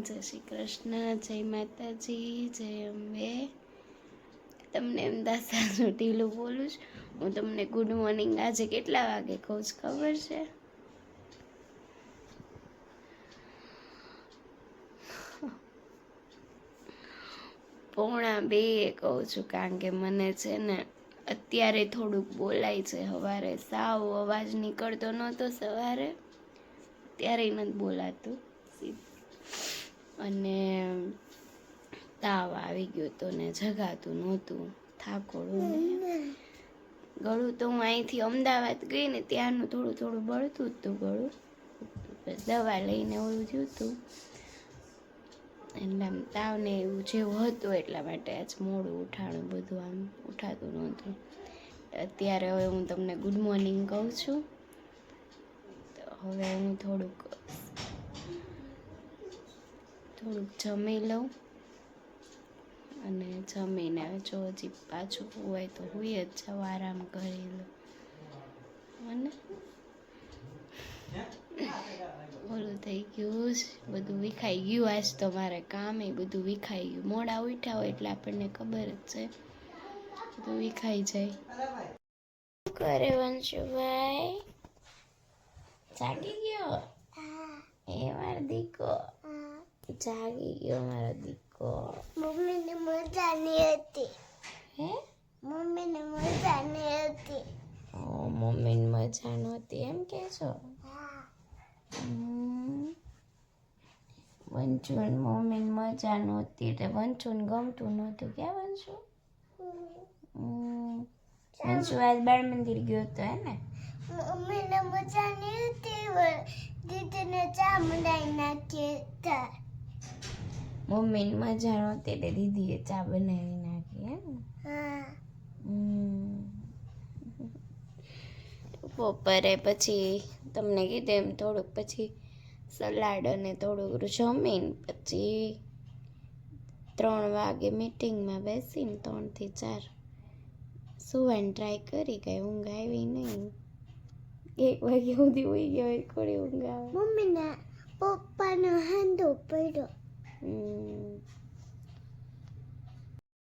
જય શ્રી કૃષ્ણ, જય માતાજી, જય અંબે. તમને એમ દાસાનું ઢીલું બોલું છું. હું તમને ગુડ મોર્નિંગ આજે કેટલા વાગે કહું છું ખબર છે? પોણા 2 કહું છું, કારણ કે મને છે ને અત્યારે થોડુંક બોલાય છે. સવારે સાવ અવાજ નીકળતો નહોતો, સવારે ત્યારે નથી બોલાતું અને તાવ આવી ગયો તો ને જગાતું નહોતું, થાકોડું ને ગળું તો હું અહીંથી અમદાવાદ ગઈ ને ત્યારનું થોડું થોડું બળતું જ હતું ગળું. દવા લઈને ઓલું થયું હતું એટલે આમ તાવને એવું જેવું હતું, એટલા માટે આજ મોડું ઉઠાણું, બધું આમ ઉઠાતું નહોતું. અત્યારે હવે હું તમને ગુડ મોર્નિંગ કહું છું. તો હવે હું થોડુંક જમી લઉં અને જમીને જો હજી પાછું હોય તો હુઈ જ જાઉં, આરામ કરી લઉં. અને ઓલું થઈ ગયું, બધું વિખાઈ ગયું. આજ તો મારે કામ એ બધું વિખાઈ ગયું. મોડા ઉઠ્યા હોય એટલે આપણને ખબર જ છે, બધું વિખાઈ જાય. શું કરે વંશુભાઈ? જાગી ગયો? એ મારો દીકો જાગી ગયો, મારો દીકો. મમ્મીને મજા નહીં હતી. હે? મમ્મીને મજા નહીં હતી. ઓ, મમ્મીને મજા નહોતી એમ કે છો? વંશુન મમ્મીને મજા નહોતી એટલે વંશુને ગમતું નહોતું. ક્યાં વંશુ? વંશુ આજ બાળ મંદિર ગયો હતો હે ને? મમ્મીને મજા નહીં હતી, દીદીને ચા બનાવી નાખી હતા. મમ્મીને મજા નહોતી એટલે દીદીએ ચા બનાવી નાખી હે ને? હા. બપોરે પછી તમને કીધું એમ થોડુંક પછી સલાડ અને થોડુંક જમીને પછી 3 વાગે મીટિંગમાં બેસીને 3 થી 4 સુવાની ટ્રાય કરી, કઈ ઊંઘ આવી નહીં. 1 વાગે સુધી ઉઈ ગયો હોય, થોડી ઊંઘ આવે. મમ્મીના પપ્પાનો હાંધો પડ્યો.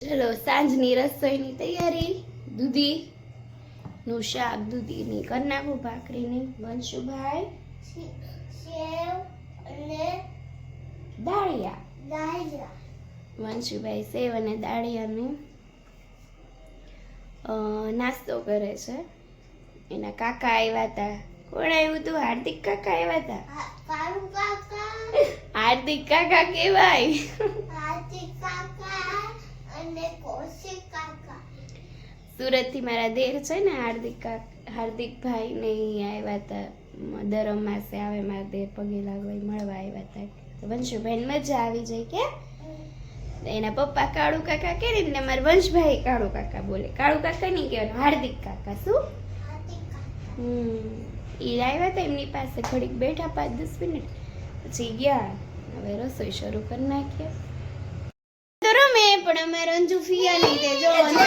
ચલો સાંજની રસોઈની તૈયારી. દૂધી નું શાક, દૂધીની કરી નાખું, ભાખરીની. વંશુભાઈ સેવ અને દાળિયા. વંશુભાઈ સેવ અને દાળિયાનું નાસ્તો કરે છે. એના કાકા આવ્યા હતા. કોણ આવ્યું હતું? હાર્દિક કાકા આવ્યા હતા. કાળુ કાકા, હાર્દિક કાકા કેવાય? હાર્દિક કાકા અને કૌશિક કાકા. સુરત થી મારા દેર છે ને, હાર્દિકભાઈ ને ઈ આવ્યા હતા. દર અમાસે આવે મારા દેર પગે લાગવા, મળવા આવ્યા હતા. તો વંશુભાઈ મજા આવી જાય કે એના પપ્પા કાળુ કાકા કે ને મારા વંશભાઈ કાળુ કાકા બોલે. કાળુ કાકા નહીં કહેવાનું, હાર્દિક કાકા. શું? ઈ આવ્યા હતા એમની પાસે, ઘડીક બેઠા 5-10 મિનિટ પછી ગયા. હવે રસોઈ શરૂ કરી નાખીએ. તો રમે પણ અમારે અંજુ ફિયા નહીં તે જો અંજુ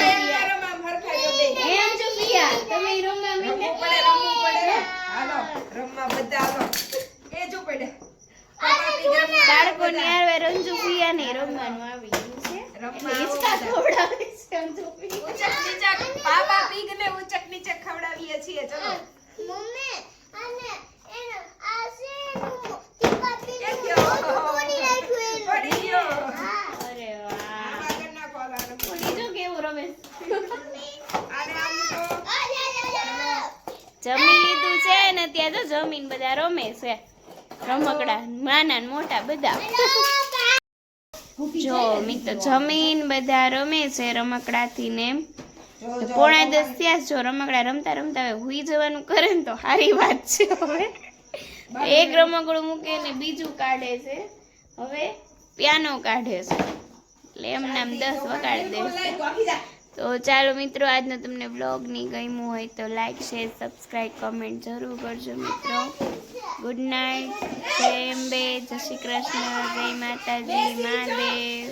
ફિયા તમે રમવા મીંડે. રમવા બધા આવો એ જો પડે બાળકો ની આવે અંજુ ફિયા નહીં રમવાનું આવી ગયું છે. એટલે હિંચકા ખવડાવે છે અંજુ ફિયા. ઉચક નીચક પાપા પીગ ને ઉચક નીચક ખવડાવીએ છીએ. ચલો મમ્મી અને એનો આ સેનું ટીપા પીનું કોની રાખ્યું પડી ગયો. અરે વાહ, આગળ ના કોલાનો ઓલી જો કેવું રમે. આને આમ તો જમી લીધું છે ને ત્યાં તો જમીન બધા રમે છે, રમકડા નાના ને મોટા બધા. જો મિત્રો જમીન બધા રમે છે રમકડાથી ને. 9:45 થયા. જો રમકડા રમતા રમતા હવે હુઈ જવાનું કરે ને તો સારી વાત છે. હવે એક રમકડું મૂકે ને બીજું કાઢે છે. હવે પિયાનો કાઢે છે એટલે એમને આમ 10 વગાડી દે. તો ચાલો મિત્રો, આજનો તમને વ્લોગ નહીં ગમ્યું હોય તો લાઈક, શેર, સબસ્ક્રાઈબ, કમેન્ટ જરૂર કરજો મિત્રો. ગુડ નાઇટ, જય અંબે, જય શ્રી કૃષ્ણ, જય માતાજી, મહાદેવ.